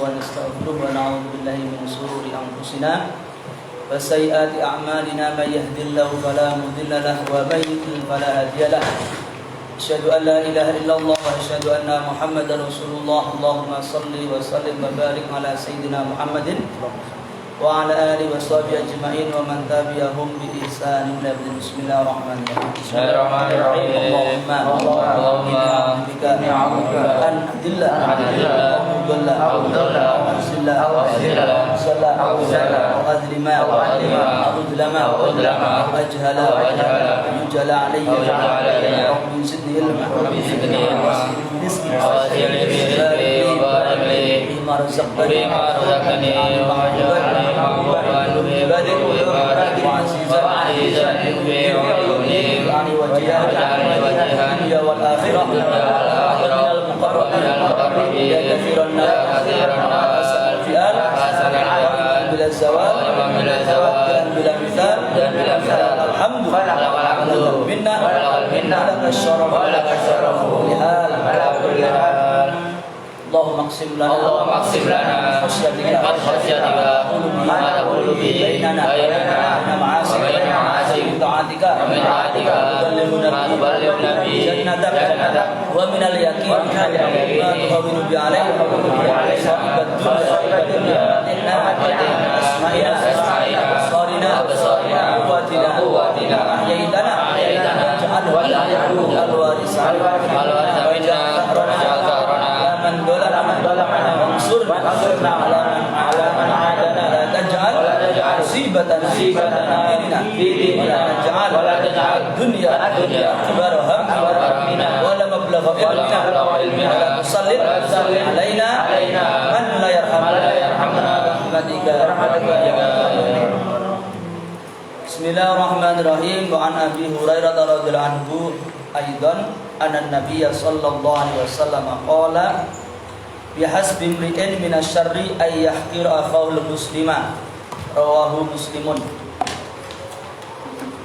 ونستغفره ونعوذ بالله من شرور أنفسنا وسيئات أعمالنا من يهد الله فلا مضل له ومن يضلل فلا هادي له أشهد أن لا إله إلا الله وأشهد أن محمدا رسول الله اللهم صل وسلم وبارك على سيدنا محمد وعلى آله وصحبه أجمعين ومن تبعهم بإحسان إلى يوم الدين. بسم الله الرحمن الرحيم. بسم الله الرحمن الرحيم. اللهم بك أن أدل أو ضل أو أرسل أو صلى أو أظلم أو أظلم أو أجهل أو يجهل علي رب زدني علما رزقي وبارك لي فيما رزقتني وعزيزا يعني وجهاني الدنيا والآخرة المقربين يا كثير الناس الفئات بلا الزوال بلا مثال الحمد منا لك الشرف لهذا اللهم اقسم لنا خشيتك ما تقول به بيننا وبين معاصيك طاعتك تبلغنا به جنتك ومن اليقين ما تهون به علينا مصائب الدنيا إنا أسمائنا أبصارنا قواتنا أحييتنا واجعله الوارث منا واجعل ثأرنا من ظلمنا وانصرنا على من عادنا لا تجعل مصيبتنا في ديننا ولا تجعل الدنيا أكبر همنا ولا مبلغ علمنا ولا تسلط علينا من لا يرحمنا برحمتك يا Bismillahirrahmanirrahim. Wa an Abi Hurairah radhiyallahu anhu aidan anna Nabiy sallallahu alaihi wasallam qala bihasbi imri'in minasyarri ay yahqira akhahul muslima rawahu Muslimun.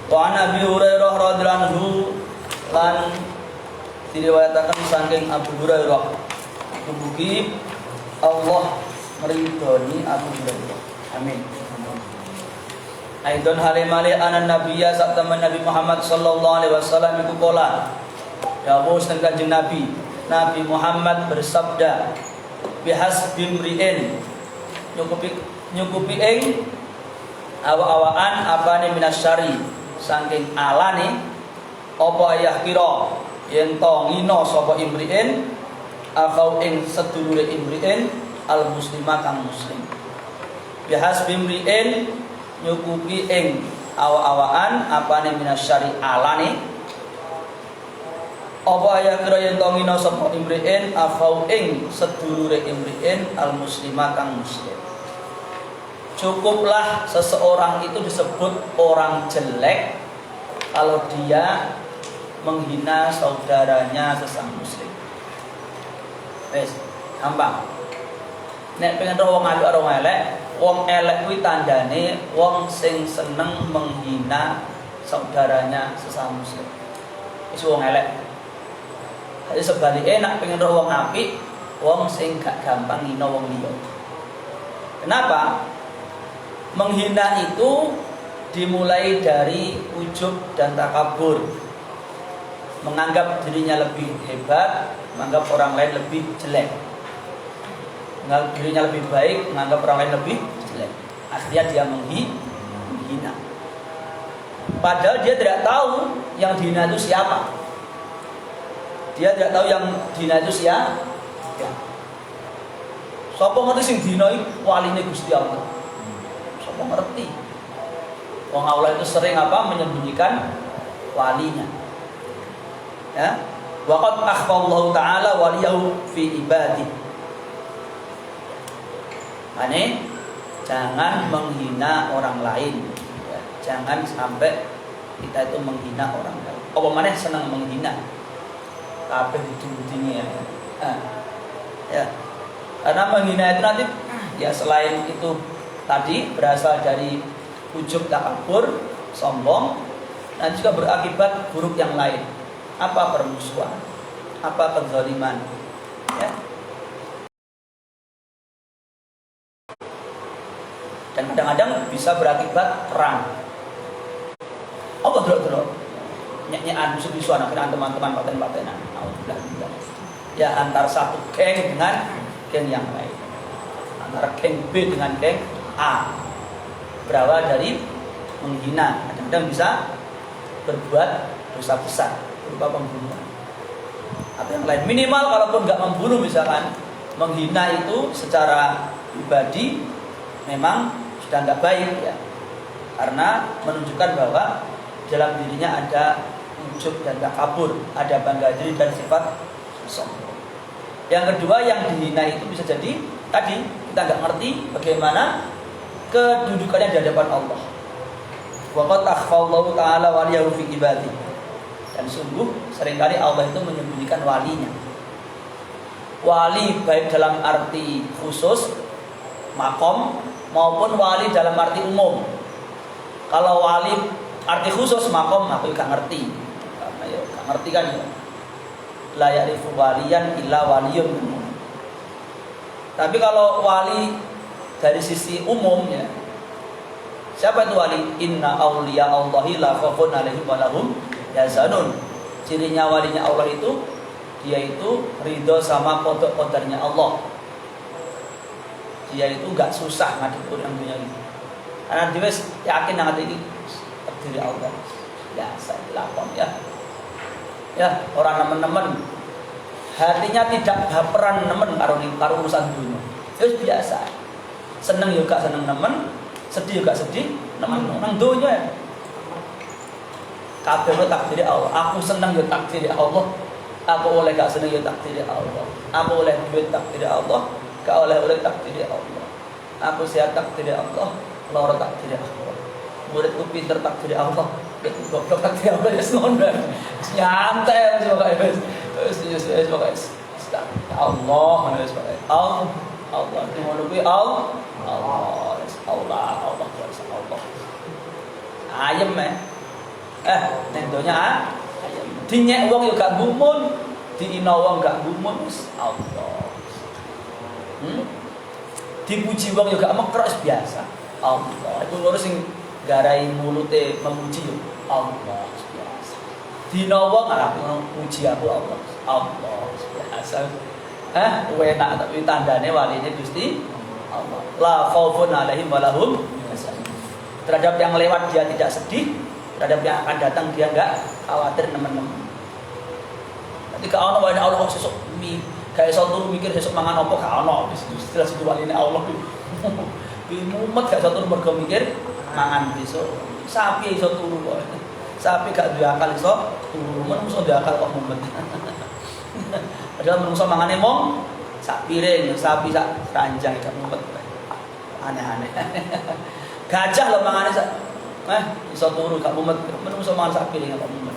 Wa an Abi Hurairah radhiyallahu anhu lan diriwayataken saking Abu Hurairah mugi Allah meridhoni Abu Hurairah. Amin. Aidon halimali anan nabiyya sak teman Nabi Muhammad sallallahu alaihi wasallam iku kala dawuh teng Kanjeng Nabi Muhammad bersabda bihasbi mri'in nyukupi ing awa-awaan apane minasyari saking alane apa ayah kira yen to ngina sapa imri'in akau ing sedulure imri'in al muslimah kang muslim bihasbi mri'in nyukupi ing awa-awaan apane minasyari alane apa ya kira yen to ngina sapa imri'in afau ing sedulure imri'in al muslimah kang muslim. Cukuplah seseorang itu disebut orang jelek kalau dia menghina saudaranya sesama muslim. Wes, gampang. Nek pengen roh wong apik karo wong elek, wong elek kuwi tandane wong sing seneng menghina saudaranya sesama muslim. Wis wong elek. Jadi sebaliknya nak pengen roh wong apik, wong sing gak gampang ngina wong liya. Kenapa? Menghina itu dimulai dari ujub dan takabur. Menganggap dirinya lebih hebat, menganggap orang lain lebih jelek. Menganggap dirinya lebih baik, menganggap orang lain lebih jelek. Akhirnya dia menghina. Padahal dia tidak tahu yang dihina itu siapa. Dia tidak tahu yang dihina itu siapa. Sapa ngerti sing dihina iki waline Gusti Allah. Sapa ngerti? Wong Allah itu sering menyembunyikan walinya. Ya. Waqad akhfallahu ta'ala waliyahu fi ibadihi. Ane jangan menghina orang lain. Ya, jangan sampai kita itu menghina orang lain. Apa maneh senang menghina? Kabeh diding-didingi ya. Ya. Karena menghina itu nanti ya selain itu tadi berasal dari ujub takabur, sombong, dan juga berakibat buruk yang lain. Apa permusuhan? Apa kezaliman? Ya. Dan kadang-kadang bisa berakibat perang. Apa dulu nyanyian musuh-musuh anak teman-teman paten-patenan. Ya antar satu geng dengan geng yang lain. Antara geng B dengan geng A. Berawal dari menghina. Kadang-kadang bisa berbuat dosa besar berupa pembunuhan. Atau yang lain. Minimal kalaupun nggak membunuh misalkan, menghina itu secara pribadi memang sudah nggak baik ya. Karena menunjukkan bahwa dalam dirinya ada ujub dan takabur, ada bangga diri dan sifat sombong. Yang kedua, yang dihina itu bisa jadi tadi kita nggak ngerti bagaimana kedudukannya di hadapan Allah. Wa qad akhfallahu ta'ala waliyahu fi ibadi. Dan sungguh seringkali Allah itu menyembunyikan walinya. Wali baik dalam arti khusus makom maupun wali dalam arti umum. Kalau wali arti khusus makom aku gak ngerti. Karena ya gak ngerti kan ya. La ya'rifu waliyan illa waliyun. Tapi kalau wali dari sisi umum ya. Siapa itu wali? Inna awliya Allahi la khaufun 'alaihim wa lahum yahzanun. Cirinya walinya Allah itu dia itu ridho sama qada-qadarnya Allah. Dia itu enggak susah ngadepi yang dunia ini. Karena dia yakin nang ini terdiri Allah. Ya, saya dilakon ya. Ya, orang nemen-nemen hatinya tidak baperan nemen karo urusan dunia. Itu biasa. Seneng juga seneng nemen, sedih juga sedih nemen nang dunia. Kabeh takdir Allah. Aku seneng yo takdir Allah. Aku oleh gak seneng yo takdir Allah. Aku oleh duit takdir Allah. Gak oleh takdir Allah. Aku sehat takdir Allah. Lara takdir Allah. Muridku pinter takdir Allah. Goblok takdir Allah ya ngono. Nyantai semoga wis. Semoga Allah wis pokoke. Allah ngono kuwi Allah. Ayem nek donya ayem. Dinyek wong yo gak gumun, diina wong gak gumun wis Allah. Dipuji wong yo gak mekrok biasa. Allah. Iku loro sing garai mulute memuji yo Allah biasa. Dina wong arep muji aku Allah. Allah biasa. Enak tapi tandane waline Gusti Allah. La khaufun 'alaihim wa lahum yahzanun. Terhadap yang lewat dia tidak sedih, terhadap yang akan datang dia enggak khawatir teman-teman. Ketika ana wae Allah kok sesuk kayak satu mikir sesuk mangan apa gak ono wis jelas itu waline Allah. Mumet gak satu mergo mikir mangan besok. Sapi iso turu kok. Sapi gak duwe akal iso turu, menungso duwe akal kok mumet. Padahal menungso mangane mong sak piring, sapi sak ranjang gak mumet. Aneh-aneh. Gajah lho mangane sak iso turu gak mumet. Menungso mangan sak piring kok mumet.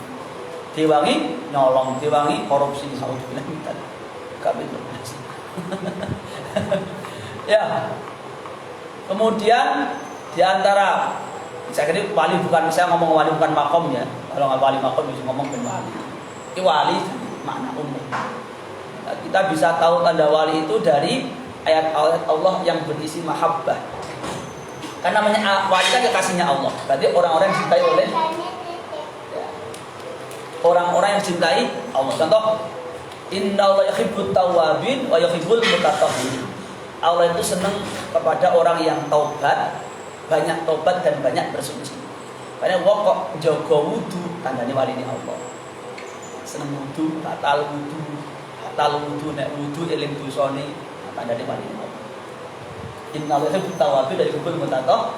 Diwangi nyolong, diwangi korupsi saudara kita. Gak betul. Ya. Kemudian di antara saya kira wali bukan, saya ngomong wali bukan makom ya. Kalau nggak wali makom bisa ngomong ben wali. Ini wali makna umum. Nah, kita bisa tahu tanda wali itu dari ayat-ayat Allah yang berisi mahabbah. Karena namanya wali kan kekasihnya Allah. Berarti orang-orang yang dicintai oleh orang-orang yang dicintai Allah. Contoh, innallaha yuhibbut tawwabin wa yuhibbul mutatahhirin. Allah itu senang kepada orang yang taubat, banyak taubat dan banyak bersuci. Karena wong kok jaga wudu, tandane waline Allah. Seneng wudu, batal wudu nek wudu eling dosane, tandane waline Allah. Innallaha yuhibbut tawwabin dari kubul mutatah.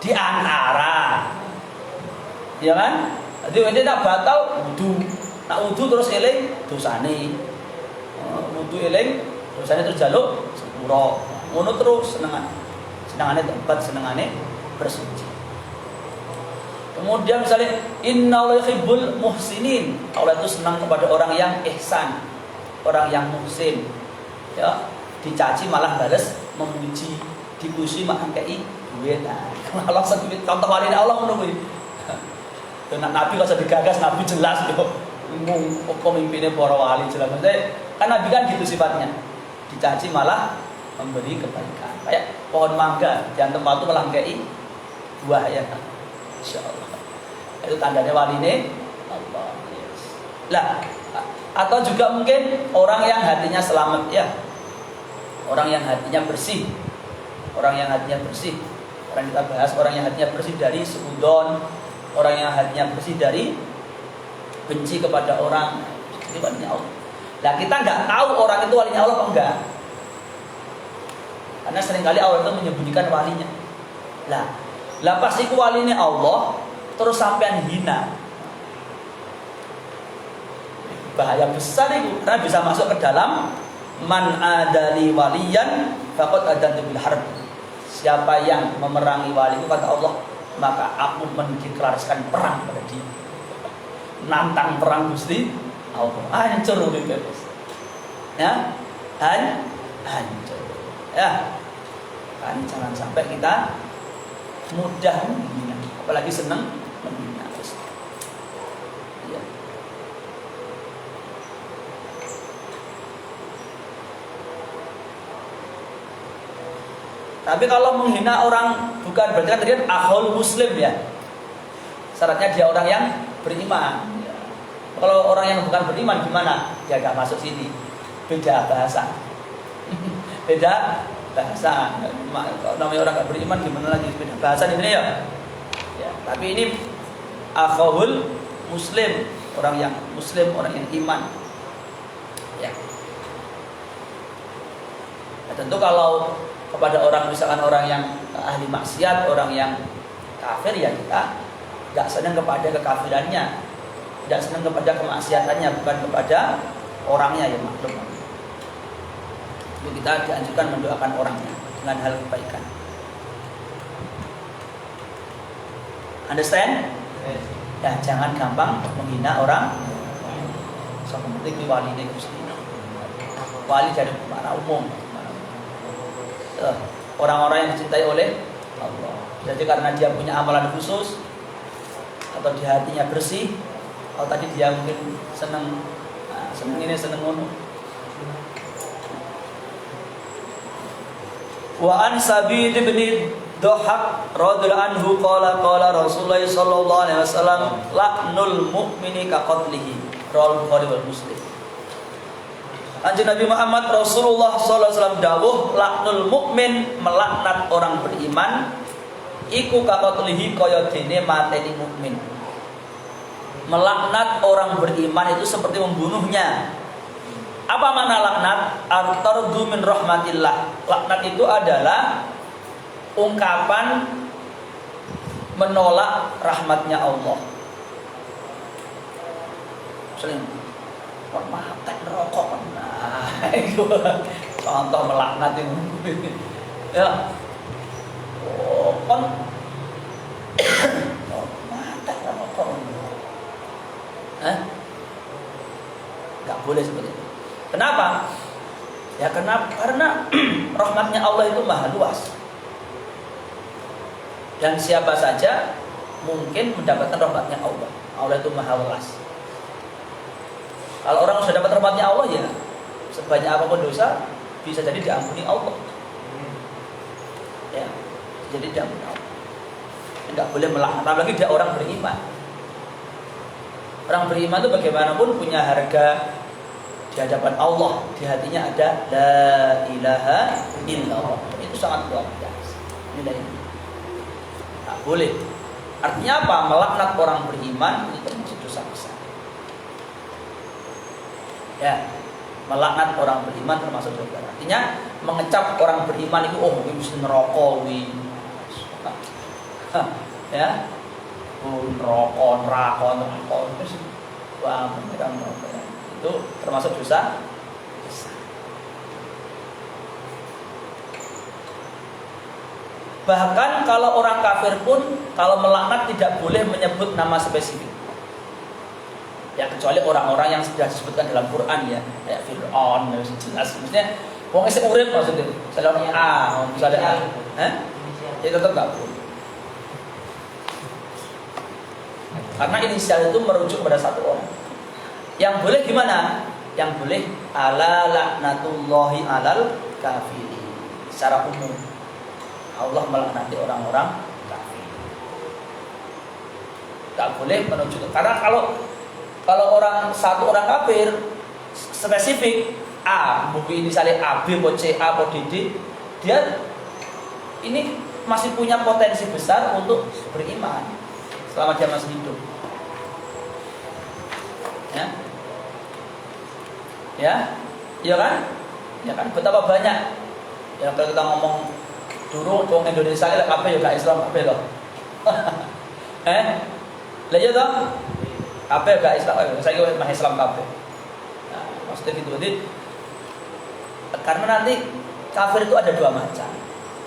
Di antara ya kan? Jadi nek nak batal wudu, nak wudu terus eling dosane. Wudu eling dosane terus jaluk sepuro. Ngono terus senengane tempat, senengane bersuci. Kemudian misalnya innallaha yuhibbul muhsinin. Allah itu senang kepada orang yang ihsan, orang yang muhsin. Ya, dicaci malah balas memuji, dipuji malah kei duit. Nah, Allah sedih contoh wali Allah ngono kuwi. Dan Nabi kalau digagas Nabi jelas yo. Pemimpinnya para wali jelas. Maksudnya kan Nabi kan gitu sifatnya. Dicaci malah memberi kebaikan. Kayak pohon mangga yang tempat itu melangkai buah ya. Insyaallah. Itu tandanya waline Allah. Yes. Lah, atau juga mungkin orang yang hatinya selamat ya. Orang yang hatinya bersih. Orang yang hatinya bersih. Orang kita bahas orang yang hatinya bersih dari seudon, orang yang hatinya bersih dari benci kepada orang. Itu walinya Allah. Nah, kita nggak tahu orang itu walinya Allah apa enggak. Karena seringkali Allah itu menyembunyikan walinya. Lah pas itu walinya Allah, terus sampean hina. Bahaya besar itu, karena bisa masuk ke dalam man adali waliyan faqad adantu bil harb. Siapa yang memerangi waliku kata Allah, maka aku mendeklarasikan perang pada dia. Nantang perang Gusti Allah. Hancur urip bebas. Ya, hancur. Ya. Kan jangan sampai kita mudah menghina, apalagi senang menghina. Ya. Tapi kalau menghina orang bukan berarti kan tadi akhul muslim ya. Syaratnya dia orang yang beriman. Ya. Kalau orang yang bukan beriman gimana? Ya gak masuk sini. Beda bahasa. Beda bahasa. Namanya orang gak beriman gimana lagi? Beda bahasa ini ya. Ya. Tapi ini akhul muslim, orang yang muslim, orang yang iman. Ya. Nah, tentu kalau kepada orang misalkan orang yang ahli maksiat, orang yang kafir ya kita gak senang kepada kekafirannya, tidak senang kepada kemaksiatannya, bukan kepada orangnya ya maklum. Jadi kita dianjurkan mendoakan orangnya dengan hal kebaikan. Understand? Ya jangan gampang menghina orang. Seperti wali ini Gusti. Wali dari mana umum. Orang-orang yang dicintai oleh Allah. Jadi karena dia punya amalan khusus atau di hatinya bersih, atau tadi dia mungkin senang ini senang ngono. Wa an Sabit bin Dhahak radhiyallahu anhu qala Rasulullah sallallahu alaihi wasallam la'nul mu'mini ka qatlihi. Rawahu Bukhari wal Muslim. Kanjeng Nabi Muhammad Rasulullah sallallahu alaihi wasallam dawuh la'nul mu'min, melaknat orang beriman iku ka qatlihi kaya dene mateni mukmin. Melaknat orang beriman itu seperti membunuhnya. Apa makna laknat? Ar-tardu min rahmatillah. Laknat itu adalah ungkapan menolak rahmatnya Allah. Sering mati rokok. Nah, itu contoh melaknat itu. Ya. Oh, kan mati rokok. Gak boleh seperti itu. Kenapa? Ya karena rahmatnya Allah itu maha luas. Dan siapa saja mungkin mendapatkan rahmatnya Allah. Allah itu maha luas. Kalau orang sudah dapat rahmatnya Allah ya sebanyak apapun dosa bisa jadi diampuni Allah. Ya, jadi diampuni Allah. Tidak boleh melaknat, apalagi dia orang beriman. Orang beriman itu bagaimanapun punya harga di hadapan Allah, di hatinya ada la ilaha illallah. Itu sangat luar biasa. Nilai ini. Tak boleh. Artinya apa? Melaknat orang beriman itu termasuk dosa besar. Ya, melaknat orang beriman termasuk dosa besar. Artinya mengecap orang beriman itu oh ini mesti neraka wi. Ya. Neraka wah mereka neraka. Itu termasuk dosa besar. Bahkan kalau orang kafir pun kalau melaknat tidak boleh menyebut nama spesifik. Ya kecuali orang-orang yang sudah disebutkan dalam Quran ya, kayak Fir'aun, jelas. Maksudnya wong sing urip maksudnya. Misalnya A, misalnya A. Ya tetap enggak boleh. Karena inisial itu merujuk pada satu orang. Yang boleh gimana? Yang boleh ala laknatullahi alal kafirin. secara umum. Allah melaknati orang-orang kafir. Tak boleh menunjukkan, karena kalau satu orang kafir spesifik A, mungkin misalnya A, B, C, A, D, dia ini masih punya potensi besar untuk beriman selama dia masih hidup. Ya kan? Ya kan? Betapa banyak. Ya kalau kita ngomong dulu orang Indonesia ini apa ya gak Islam apa loh. Lah ya toh? Apa gak Islam? Saya mah Islam apa? Nah, maksudnya gitu. Jadi karena nanti kafir itu ada dua macam.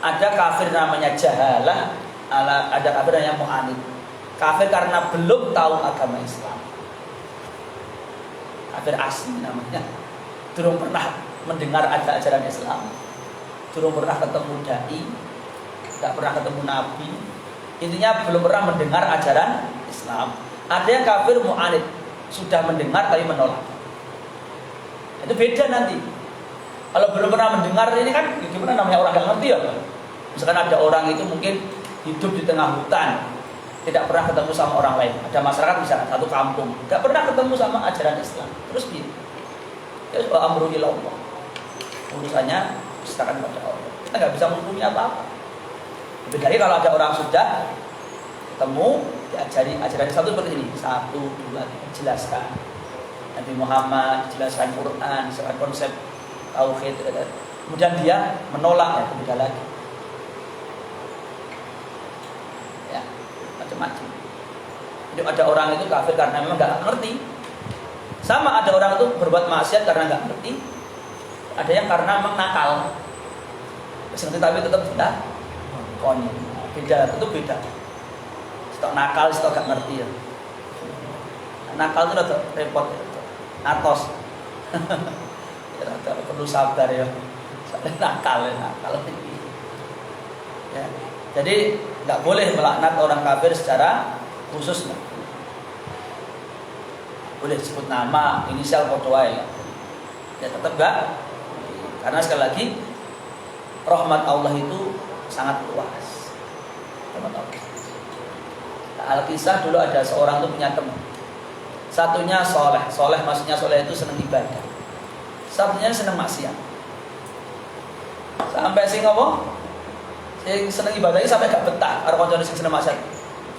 Ada kafir namanya jahalah, ada kafir namanya mu'anid. Kafir karena belum tahu agama Islam. Kafir asli namanya. Belum pernah mendengar ada ajaran Islam. Belum pernah ketemu dai, tidak pernah ketemu nabi. Intinya belum pernah mendengar ajaran Islam. Ada yang kafir mu'anid, sudah mendengar tapi menolak. Itu beda nanti. Kalau belum pernah mendengar ini kan gimana namanya orang gak ngerti ya. Misalkan ada orang itu mungkin hidup di tengah hutan, tidak pernah ketemu sama orang lain. Ada masyarakat misalkan satu kampung, tidak pernah ketemu sama ajaran Islam. Terus dia amru ilallah. Urusannya serahkan kepada Allah. Kita nggak bisa menghukumi apa-apa. Lebih lagi kalau ada orang sudah ketemu, diajari ajaran Islam itu seperti ini. 1, 2, jelaskan Nabi Muhammad, jelaskan Quran, jelaskan konsep tauhid. Kemudian dia menolak, ya beda lagi. Ya, macam-macam. Jadi ada orang itu kafir karena memang nggak ngerti. Sama ada orang itu berbuat maksiat karena nggak ngerti. Ada yang karena memang nakal. Tapi tetap tidak konyol. Beda, itu beda. Stok nakal, stok gak ngerti ya. Nakal itu udah repot ya. Atos. Ya, perlu sabar ya. Nakal. Ya. Jadi nggak boleh melaknat orang kafir secara khusus. Boleh sebut nama, inisial, foto aja. Ya tetap enggak. Karena sekali lagi rahmat Allah itu sangat luas. Rahmat Allah. Al-Kisah dulu ada seorang itu punya teman. Satunya soleh. Soleh maksudnya soleh itu senang ibadah. Satunya senang maksiat. Sampai sing ngomong, sing senang ibadahnya sampai gak betah. Karo kancane sing senang maksiat.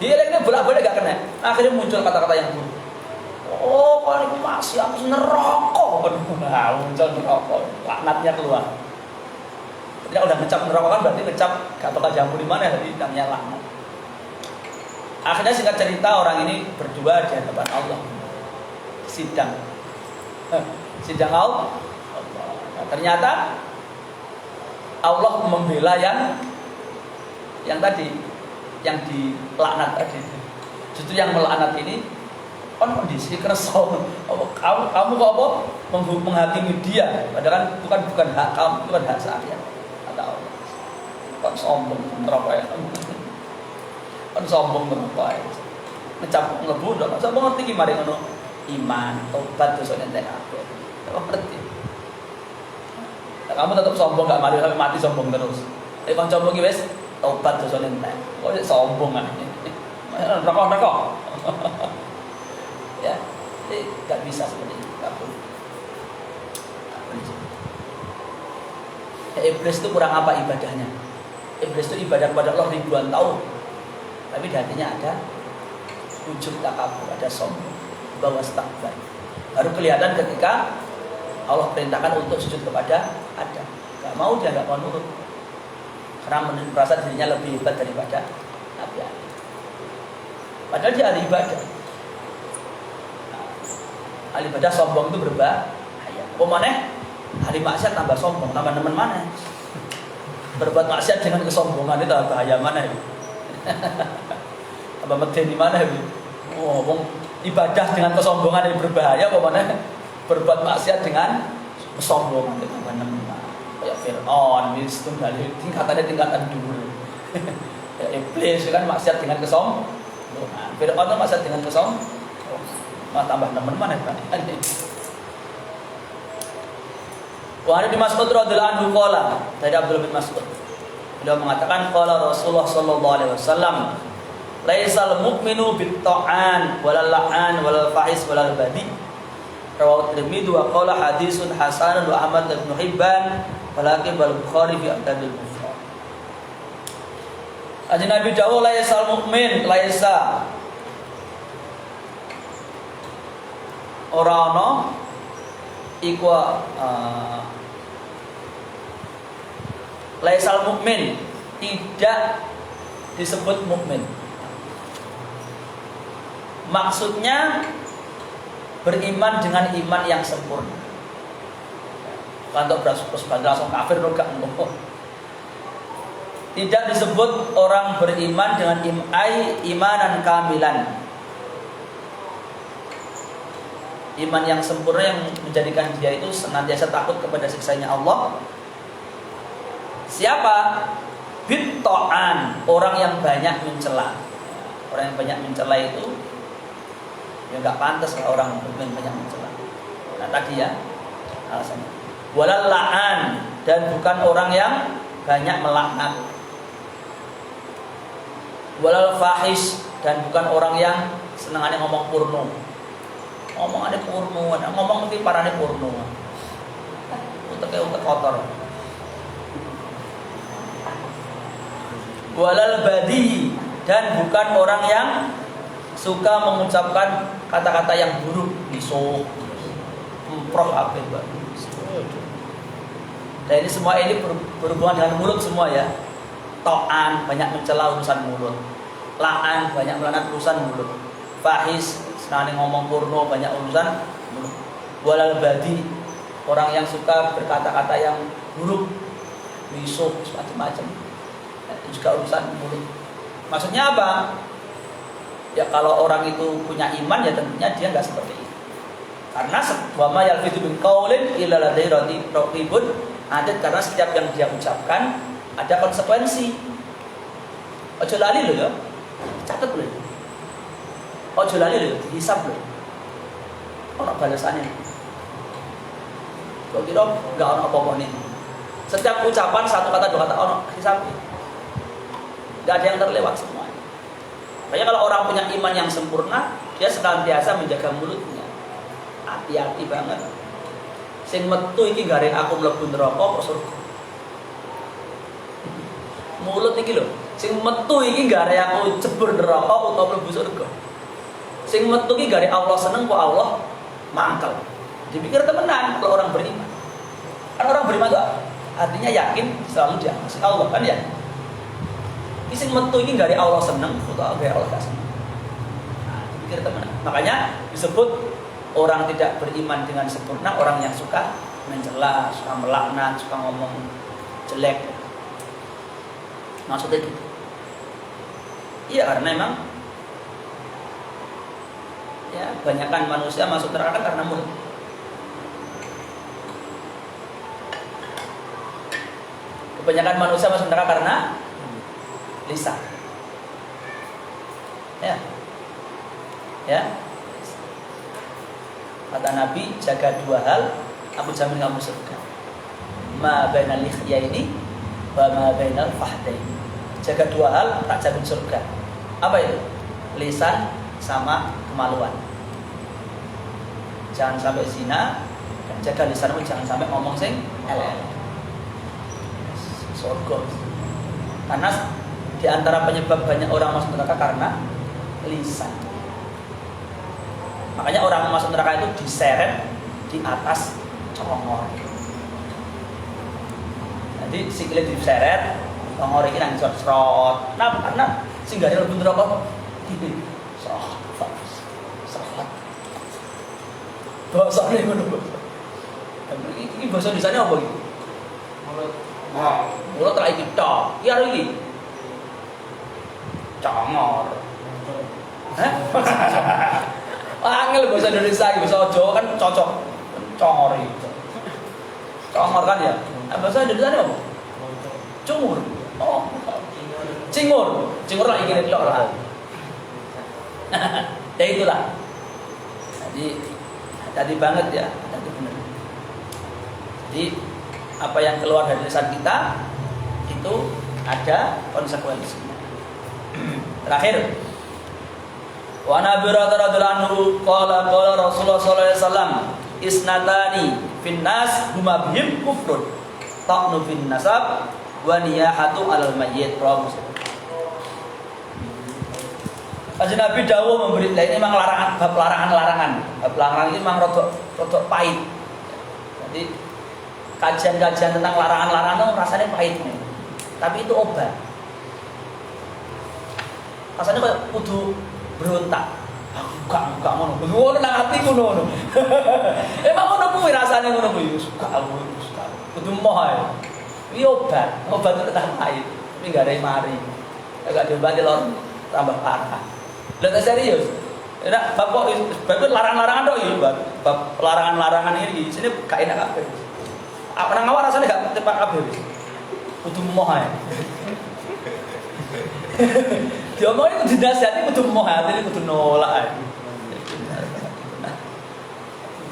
Dia lagi bolak-balik gak kena. Akhirnya muncul kata-kata yang buruk. Oh, kalau itu masih aku neraka. Nah, muncul neraka. Laknatnya keluar. Ketika udah ngecap neraka kan berarti ngecap gak bakal jambu di mana, jadi namanya laknat. Akhirnya singkat cerita orang ini berdua di hadapan Allah. Sidang Allah. Nah, ternyata Allah membela yang tadi, yang dilaknat tadi. Justru yang melaknat ini kan kondisi kerso. Kamu kok apa menghakimi dia? Padahal kan bukan hak kamu, bukan hak saya. Kata Allah. Kok sombong neraka ya? Kan sombong neraka ya. Ngecap ngebu dong. Sombong ngerti gimana ngono? Iman, tobat dosa entek kabeh. Kok ngerti? Kamu tetap sombong gak mari sampai mati sombong terus. Tapi kan sombong iki wis tobat dosa entek. Kok sombong kan? Neraka. Ya, jadi nggak bisa seperti itu, nggak boleh. Ya, iblis itu kurang apa ibadahnya? Iblis itu ibadah kepada Allah ribuan tahun, tapi di hatinya ada ujub takabur, ada sombong, bawa takbar. Baru kelihatan ketika Allah perintahkan untuk sujud kepada Adam. Nggak mau, dia nggak mau nurut, karena merasa dirinya lebih hebat daripada Nabi Adam. Padahal dia ahli ibadah. Ahli ibadah sombong itu berbahaya. Pemane ahli maksiat tambah sombong, tambah nemen mana? Berbuat maksiat dengan kesombongan itu bahaya mana ya? Tambah medeni mana ya? Oh, ibadah dengan kesombongan itu berbahaya. Pemane berbuat maksiat dengan kesombongan itu tambah nemen. Kayak Fir'aun, itu dari tingkatan dulu. Ya, iblis kan maksiat dengan kesombongan. Fir'aun itu maksiat dengan kesombongan. Tambah teman mana kan? Wa Ibnu Mas'ud radhiyallahu anhu qala, dari Abdullah bin Mas'ud. Beliau mengatakan qala Rasulullah sallallahu alaihi wasallam, laisal mu'minu bit-ta'an walal la'an walal fahis walal badi. Rawahu Tirmidzi wa qala hadisun hasanun wa Ahmad bin Hibban walakin Bukhari fi Adabul Mufrad. Aja Nabi dawuh laisal mu'min, laisa ora ana iku laisal mukmin, tidak disebut mukmin. Maksudnya beriman dengan iman yang sempurna. Kantor beras langsung kafir lo gak ngono. Tidak disebut orang beriman dengan imanan kamilan. Iman yang sempurna yang menjadikan dia itu senantiasa takut kepada siksanya Allah. Siapa? Bit-ta'an, orang yang banyak mencela. Orang yang banyak mencela itu ya enggak pantas kalau orang mukmin banyak mencela. Nah tadi ya alasannya. Walal la'an, dan bukan orang yang banyak melaknat. Walal fahish, dan bukan orang yang senangannya ngomong porno. Ngomong ada porno, ngomong mesti parane porno. Utek kotor. Walal badi, dan bukan orang yang suka mengucapkan kata-kata yang buruk, misuk, prof apa Mbak. Dan ini semua ini berhubungan dengan mulut semua ya. To'an, banyak mencela urusan mulut. La'an, banyak melaknat urusan mulut. Fahis, senang ngomong porno, banyak urusan mulut. Walal badi, orang yang suka berkata-kata yang buruk, misuk, macam-macam. Itu juga urusan mulut. Maksudnya apa? Ya kalau orang itu punya iman ya tentunya dia enggak seperti itu. Karena wa ma yalfidu min qaulin illa ladaihi raqibun atid, karena setiap yang dia ucapkan ada konsekuensi. Ojo lali lho ya. Catat lho. Ojo lali lho, dihisab lho. Ono balasannya. Kok kira enggak ono apa-apa nih. Setiap ucapan satu kata dua kata ono hisab. Enggak ada yang terlewat semua. Makanya kalau orang punya iman yang sempurna, dia senantiasa menjaga mulutnya. Hati-hati banget. Sing metu iki garek aku mlebu neraka kok surga. Mulut iki lho, sing metu iki garek aku jebur neraka utawa mlebu surga. Sing metu iki garek Allah seneng kok Allah mangkel. Dipikir temenan kalau orang beriman. Kan orang beriman itu artinya yakin selalu diawasi Allah kan ya. Sing metu iki gak ada Allah seneng, utawa gak Allah gak seneng. Nah, pikir teman. Makanya disebut orang tidak beriman dengan sempurna, orang yang suka mencela, suka melaknat, suka ngomong jelek. Maksudnya gitu. Iya karena memang ya banyakkan manusia masuk neraka karena mulut. Kebanyakan manusia masuk neraka karena lisan. Ya. Kata Nabi, jaga dua hal, aku jamin kamu surga. Ma bainal likhyaini wa ma bainal fahdaini. Jaga dua hal, tak jamin surga. Apa itu? Lisan sama kemaluan. Jangan sampai zina, dan jaga lisanmu jangan sampai ngomong sing elek. Surga. Karena di antara penyebab banyak orang masuk neraka karena lisan. Makanya orang masuk neraka itu diseret di atas congor. Jadi sikile diseret, congor iki nang serot. Nah, karena sing gak ada lebih neraka. Serot. Bahasane ngono. Iki bahasa di sana apa iki? Mulut. Nah, mulut ra iki tok. Iya iki. Congor. Hah? Angel bahasa Indonesia, bahasa Jawa kan cocok. Congor itu. Congor kan ya? Bahasa Indonesia apa? Cungur. Oh. Cingur. Cingur lah iki tok lah. Ya itulah. Jadi tadi banget ya, tadi benar. Jadi apa yang keluar dari lisan kita itu ada konsekuensinya. Terakhir, wa Nabi radhiyallahu anhu qala Rasulullah sallallahu alaihi wasallam isnatani fin nas huma bihim kufrun ta'nu fin nasab wa niyahatu alal mayyit. Kanjeng Nabi dawuh memberi, ini memang larangan, bab larangan-larangan. Bab larangan ini memang rodok pahit. Jadi kajian-kajian tentang larangan-larangan itu rasanya pahit nih. Tapi itu obat. Rasanya kayak kudu berontak. Enggak ngono. Ngono nang atiku ngono. Emang ngono kuwi rasane ngono kuwi. Suka. Kudu moh ae. Iki obat itu tetap pahit. Tapi enggak ada yang mari. Enggak diobati lor tambah parah. Lah serius. Enak bapak larang-larangan tok iki, bab larangan-larangan ini sini gak enak kabeh. Apa nang awak rasane gak tepak kabeh wis. Kudu moh ae. Diomongin kudu dinasihati kudu moh ae, atine kudu nolak ae.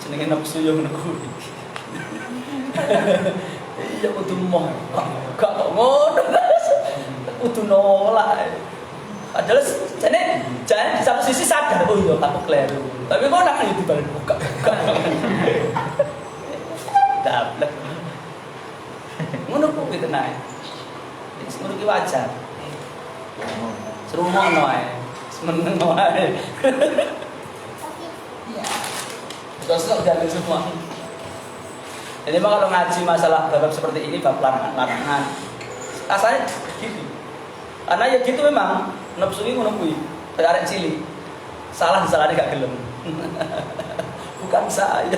Jenenge nafsu yo ngono kuwi. Iya kudu moh. Gak kok ngono. Kudu nolak ae. Padahal jangan di satu sisi sadar, oh iya aku keliru. Tapi kok nak itu balik buka. Dablek. Ngono kok gitu nae. Ngono ki wajar. Serumono ae. Seneng ae. Iya. Sosok jalan semua. Jadi kalau ngaji masalah bab seperti ini, bab larangan-larangan, rasanya gitu. Karena ya gitu memang. Nafsu ini ngono kuwi, kayak arek cilik. Salah disalahnya gak gelem. Bukan saya.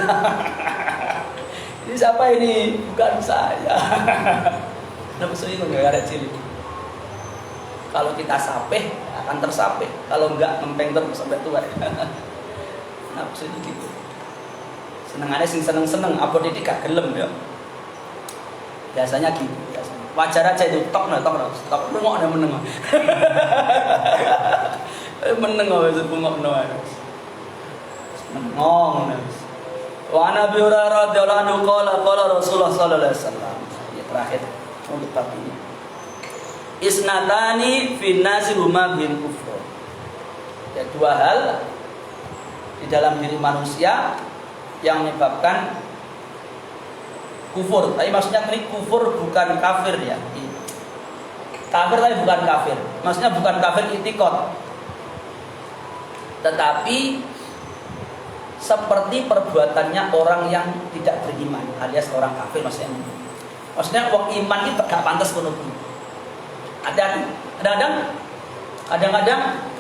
Ini siapa ini? Bukan saya. Nafsu ini kayak arek cilik. Kalau kita sapeh akan tersapeh. Kalau enggak ngempeng terus sampai tua. Nafsu ini gitu. Senengane sing seneng-seneng, apa didik gak gelem ya. Biasanya gitu. Wajar aja itu tok bengok meneng. Meneng wis bengok wae. Meneng. Wa Nabi Hurairah radhiyallahu anhu qala Rasulullah sallallahu alaihi wasallam. Ya terakhir untuk bab ini. Isnatani fin nasi huma bin kufur. Ya dua hal di dalam diri manusia yang menyebabkan kufur. Tapi maksudnya ini kufur bukan kafir ya. Kafir tapi bukan kafir. Maksudnya bukan kafir itikad. Tetapi seperti perbuatannya orang yang tidak beriman, alias orang kafir maksudnya. Maksudnya wong iman itu gak pantas ngono kuwi. Kadang-kadang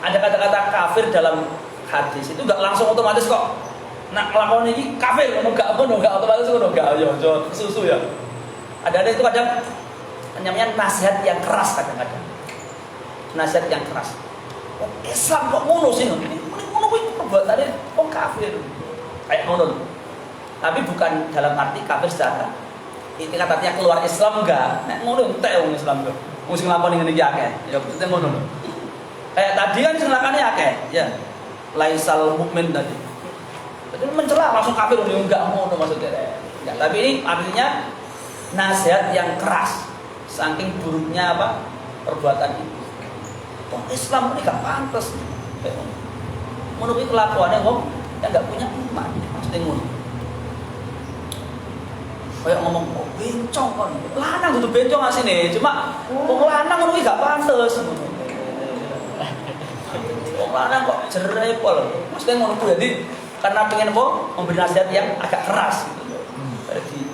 ada kata-kata kafir dalam hadis itu gak langsung otomatis kok. Nak lakon ini kafir, enggak otomatis enggak ya, susu ya. Ada itu kadang namanya nasihat yang keras kadang-kadang. Nasihat yang keras. Oh, Islam kok ngono sih? Ngono kuwi perbuatane kok kafir. Kayak ngono. Tapi bukan dalam arti kafir secara ini katanya keluar Islam enggak. Nek ngono entek wong Islam kok. Wong sing lakoni ngene iki akeh. Ya betul ngono. Kayak tadi kan sing lakone akeh, ya. Laisal mukmin tadi. Itu mencela langsung kafir, enggak ngono maksudnya. Ya, tapi ini artinya nasihat yang keras. Saking buruknya apa perbuatan itu. Wong Islam ini gak pantas. Ngono kuwi kelakuane wong yang gak punya iman. Maksudnya ngono. Kayak ngomong bencong kon. Lanang kudu bencong asine. Cuma wong lanang ngono kuwi gak pantes. Wong lanang kok jerepol. Maksudnya ngono kuwi jadi karena pengen memberi nasihat yang agak keras gitu. Jadi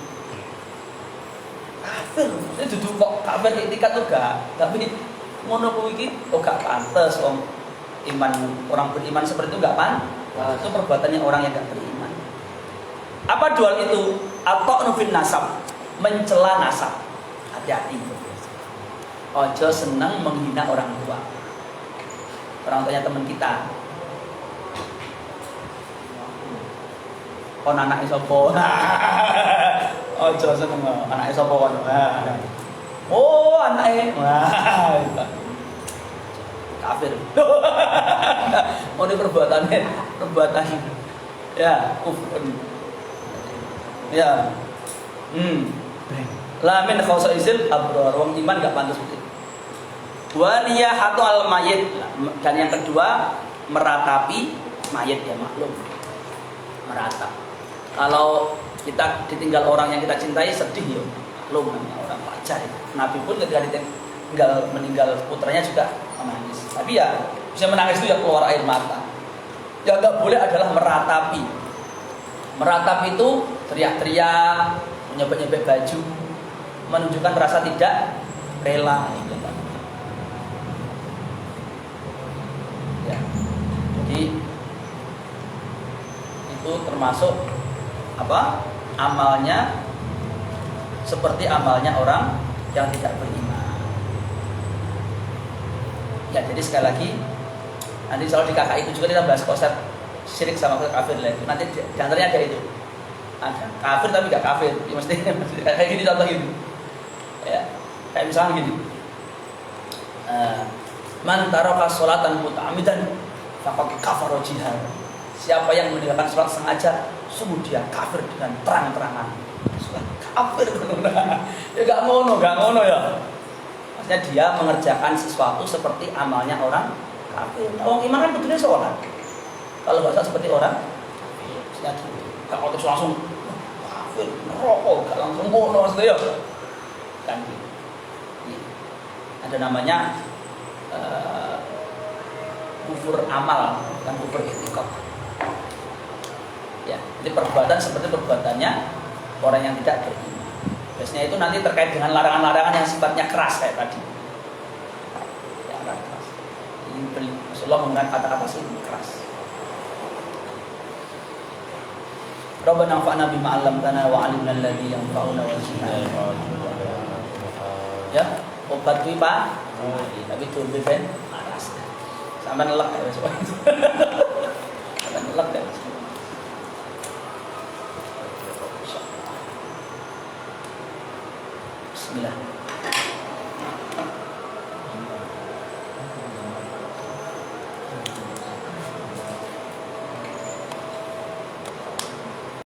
kafir, itu duduk kok kafir etikat tuh gak, tapi ngono kuwi iki kok gak pantes wong iman orang beriman seperti itu gak pantes. Itu perbuatannya orang yang gak beriman. Apa dual itu? Atau nufin nasab, mencela nasab. Hati-hati. Ojo seneng menghina orang tua. Orang tuanya teman kita. Kon anake sapa? Aja seneng anake sapa kon. Oh, anake. Wah. Kafir. Oh, ini perbuatan. Ya, kufur. Ya. La min khosaisil abrar, wong iman gak pantas seperti itu. Wa niyahatu al mayit, dan yang kedua meratapi mayit, ya maklum. Meratap. Kalau kita ditinggal orang yang kita cintai sedih ya, maklum namanya orang wajar. Nabi pun ketika ditinggal meninggal putranya juga menangis. Tapi ya bisa menangis itu ya keluar air mata. Yang nggak boleh adalah meratapi. Meratap itu teriak-teriak, menyobek-nyobek baju, menunjukkan rasa tidak rela. Ya. Jadi itu termasuk apa? Amalnya seperti amalnya orang yang tidak beriman. Ya, jadi sekali lagi nanti soal di kakak itu juga kita bahas konsep syirik sama kafir lagi. Nanti di antaranya ada itu. Ada kafir tapi gak kafir. Ya, mesti kayak gini contoh gini. Ya, kayak misalnya gini. Man taraka sholatan muta'ammidan faqad kafara jihad. Siapa yang meninggalkan sholat sengaja, sungguh dia kafir dengan terang-terangan. Kafir ya gak ngono ya. Maksudnya dia mengerjakan sesuatu seperti amalnya orang kafir. Orang iman kan betulnya sholat. Kalau bahasa seperti orang maksudnya gak otomatis langsung kafir, neraka, gak langsung ngono maksudnya ya. Kan ada namanya kufur amal, bukan kufur i'tiqad. Ya, jadi perbuatan seperti perbuatannya orang yang tidak beriman. Biasanya itu nanti terkait dengan larangan-larangan yang sifatnya keras kayak tadi. Ya, keras. Ini Rasulullah menggunakan kata-kata sini keras. Rabbana anfa'na bima 'allamtana wa 'allimna alladhi yanfa'una wa zidna. Ya, obat kuwi Pak. Tapi itu ben panas. Sampai nelek ya wis. Sampai nelek ya. Bismillah.